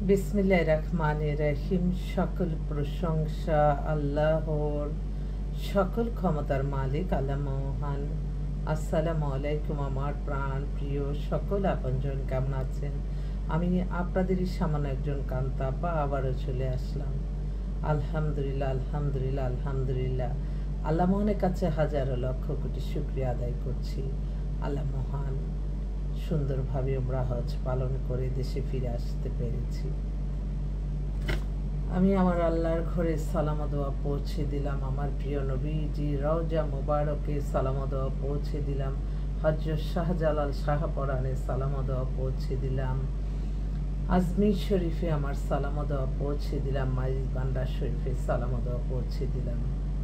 বিসমিল্লাহির রহমানির রহিম। সকল প্রশংসা আল্লাহর, সকল ক্ষমতার মালিক আল্লাহ মহান। আসসালামু আলাইকুম আমার প্রাণ প্রিয় সকল আপনজন, কেমন আছেন? আমি আপনাদেরই সামান্য একজন কান্তা আপা আবারও চলে আসলাম। আলহামদুলিল্লাহ, আলহামদুলিল্লাহ, আলহামদুলিল্লাহ। আল্লাহ মহানের কাছে হাজারো লক্ষ কোটি শুকরিয়া আদায় করছি। আল্লাহ মহান, সুন্দরভাবে উমরা হজ পালন করে দেশে ফিরে আসতে পেরেছি। আমি আমার আল্লাহর ঘরে সালাম দোয়া পৌঁছে দিলাম। আমার প্রিয় নবীজি রওজা মুবারকে সালাম দোয়া পৌঁছে দিলাম। হযরত শাহজালাল শাহপরানে সালাম দোয়া পৌঁছে দিলাম। আজমির শরীফে আমার সালাম দোয়া পৌঁছে দিলাম। মাইজ বান্ডার শরীফে সালাম দোয়া পৌঁছে দিলাম।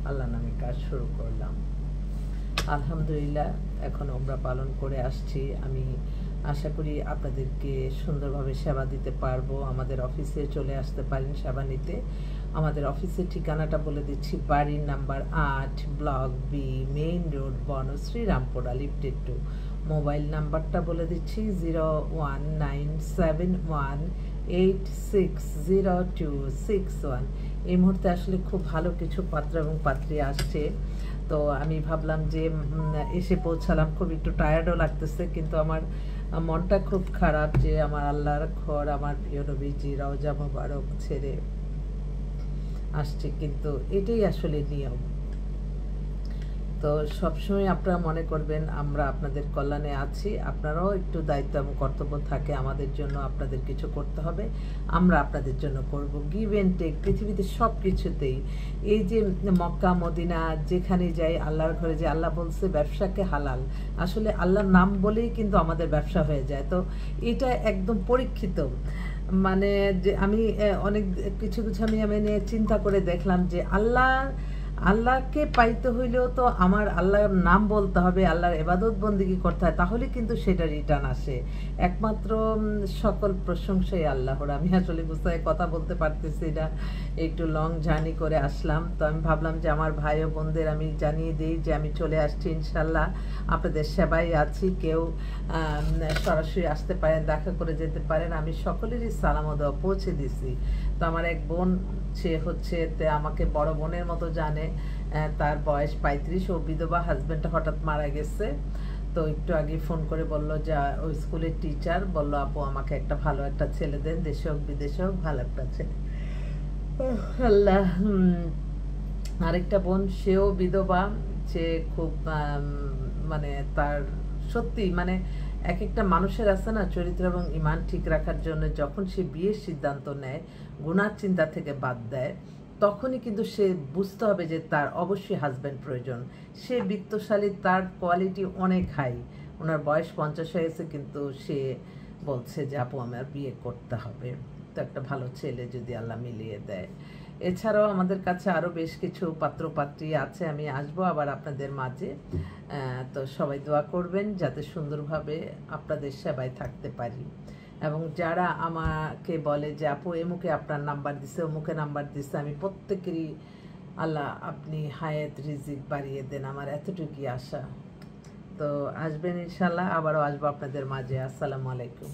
আল্লাহ নামে কাজ শুরু করলাম। আলহামদুলিল্লাহ, এখন উমরা পালন করে আসছি। আমি আশা করি আপনাদেরকে সুন্দরভাবে সেবা দিতে পারবো। আমাদের অফিসে চলে আসতে পারেন সেবা নিতে। আমাদের অফিসের ঠিকানাটা বলে দিচ্ছি। বাড়ির number 8, block B, main road, Banasree, Rampura, লিফটেড 2। মোবাইল নাম্বারটা বলে দিচ্ছি 01971860261। এই মুহূর্তে আসলে খুব ভালো কিছু পাত্র এবং পাত্রী আসছে, তো আমি ভাবলাম যে এসে পৌঁছালাম, খুব একটু টায়ার্ডও লাগতেছে, কিন্তু আমার মনটা খুব খারাপ যে আমার আল্লাহর ঘর, আমার প্রিয় নবীজি রওজা মুবারক ছেড়ে আসছে, কিন্তু এটাই আসলে নিয়ম। তো সবসময় আপনারা মনে করবেন আমরা আপনাদের কল্যাণে আছি। আপনারাও একটু দায়িত্ব এবং কর্তব্য থাকে আমাদের জন্য, আপনাদের কিছু করতে হবে, আমরা আপনাদের জন্য করব। গিভ অ্যান্ড টেক পৃথিবীতে সব কিছুতেই, এই যে মক্কা মদিনা যেখানে যাই আল্লাহর ঘরে, যে আল্লাহ বলছে ব্যবসাকে হালাল, আসলে আল্লাহর নাম বলেই কিন্তু আমাদের ব্যবসা হয়ে যায়। তো এটা একদম পরীক্ষিত। মানে যে আমি অনেক কিছু আমি নিয়ে চিন্তা করে দেখলাম যে আল্লাহকে পাইতে হইলেও তো আমার আল্লাহর নাম বলতে হবে, আল্লাহর ইবাদত বন্দেগী করতে হয়, তাহলে কিন্তু সেটা রিটার্ন আসে। একমাত্র সকল প্রশংসাই আল্লাহর। আমি আসলে বুঝতে কথা বলতে পারতেছি না, একটু লং জার্নি করে আসলাম। তো আমি ভাবলাম যে আমার ভাই ও বোনদের আমি জানিয়ে দিই যে আমি চলে আসছি ইনশাল্লাহ, আপনাদের সেবাই আছি। কেউ সরাসরি আসতে পারেন, দেখা করে যেতে পারেন। আমি সকলেরই সালাম দেওয়া পৌঁছে দিছি। তো আমার এক বোন, সে হচ্ছে আমাকে বড় বোনের মতো জানে। তার বয়স 35, ও বিধবা, হাজব্যান্ডটা হঠাৎ মারা গেছে। তো একটু আগে ফোন করে বলল যে ওই স্কুলের টিচার বলল, আপু আমাকে একটা ভালো একটা ছেলে দেন, দেশে হোক বিদেশে হোক, ভালো একটা ছেলে। আল্লাহ। আরেকটা বোন, সেও বিধবা, সে খুব মানে তার সত্যি মানে এক একটা মানুষের আছে না চরিত্র এবং ইমান ঠিক রাখার জন্য, যখন সে বিয়ের সিদ্ধান্ত নেয়, গুনার চিন্তা থেকে বাদ দেয়, তখনই কিন্তু সে বুঝতে হবে যে তার অবশ্যই হাজব্যান্ড প্রয়োজন। সে বিত্তশালী, তার কোয়ালিটি অনেক হাই, ওনার বয়স 50 হয়ে গেছে, কিন্তু সে বলছে যে আপু আমার বিয়ে করতে হবে। তো একটা ভালো ছেলে যদি আল্লাহ মিলিয়ে দেয়। এছাড়াও আমাদের কাছে আরও বেশ কিছু পাত্রপাত্রী আছে, আমি আসবো আবার আপনাদের মাঝে। তো সবাই দোয়া করবেন যাতে সুন্দরভাবে আপনাদের সেবায় থাকতে পারি। এবং যারা আমাকে বলে যে আপু এমুকে আপনার নাম্বার দিছে, অমুকে নাম্বার দিছে, আমি প্রত্যেকেরই আল্লাহ আপনি হায়াত রিজিক বাড়িয়ে দেন, আমার এতটুকুই আশা। তো আসবেন ইনশাল্লাহ, আবারও আসবো আপনাদের মাঝে। আসসালামু আলাইকুম।